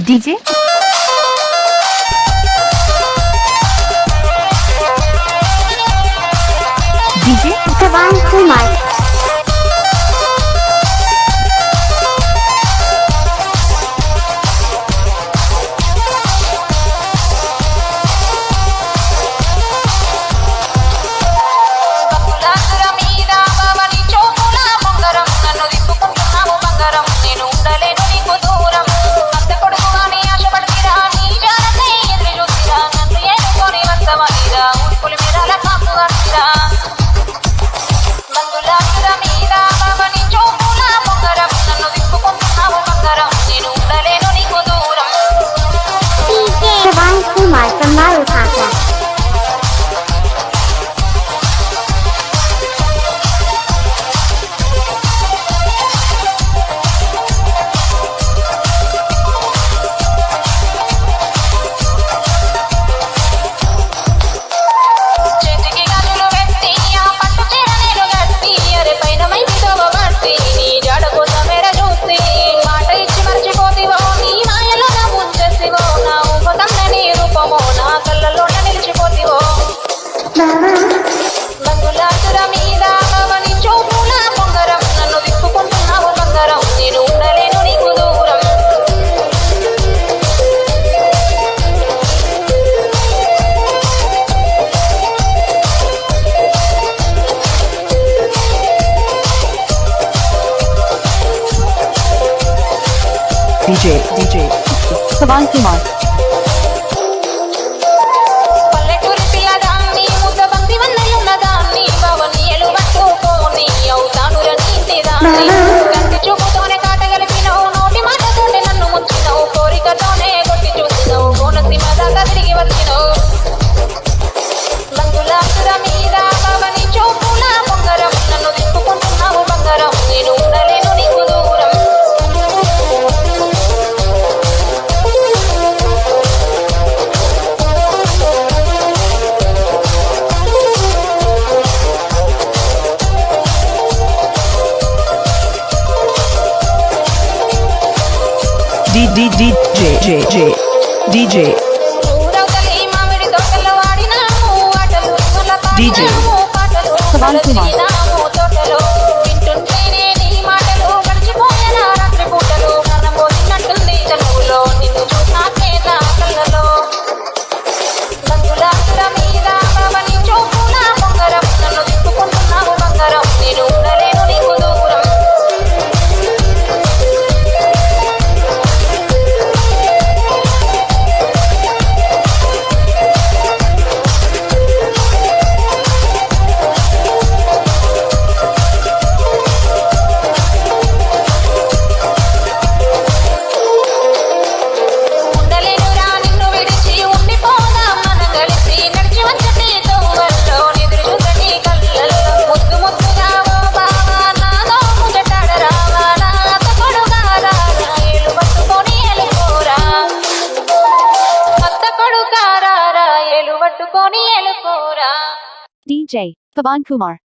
DJ Savan Kumar. Savan Kumar from Marupata. DJ Savan Kumar. పల్లెటూరి పిల్లదాన్ని ముద్దబంతి వన్నెలున్నదాన్ని భవనీయలు పట్టుకోని అవుతానుర నీతిదాన్ని కంటి చూపుతోనే కాటగలిపినవు నోటి మాటతోనే నన్ను ముంచినవు కోరికతోనే కొట్టి చూసినవు కోనసీమ దాకా తిరిగి వచ్చినవు బంధులాసుర మీద భవని చూపుల పొంగరం నన్ను తిప్పుకుంటున్నావు బంగారం నేను ఉండలేను నీకు దూరం DJ ఊరవతలి మామిడి తోటలో ఆడినాము ఆటలు DJ Savan Kumar. తోటలో వింటుంటేనే నీ మాటలు గడిచిపోయిన రాత్రి పూటలు కన్నం పోసినట్టుంది చనువులో నిన్ను చూసాకే నా కళ్ళలో బంధులాసుల మీద భవని చూపుల పొంగరం నన్ను తిప్పుకుంటున్నావు బంగారం నేను ఉండలేను నీకు దూరం ఉండలేనురా నిన్ను విడిచి ఉండిపోదాం మనం కలిసి నడిచి వచ్చటి తోవల్లో నిదురు చూసటి కళ్ళల్లో ముద్దు ముద్దుగా ఓ బావా నాలో ముచ్చటాడ రావా నా అత్త కొడుకా రారా ఏలు పట్టుకొని ఎలుకోరా అత్త కొడుకా రారా ఏలు పట్టుకొని ఎలుకోరా DJ Savan Kumar.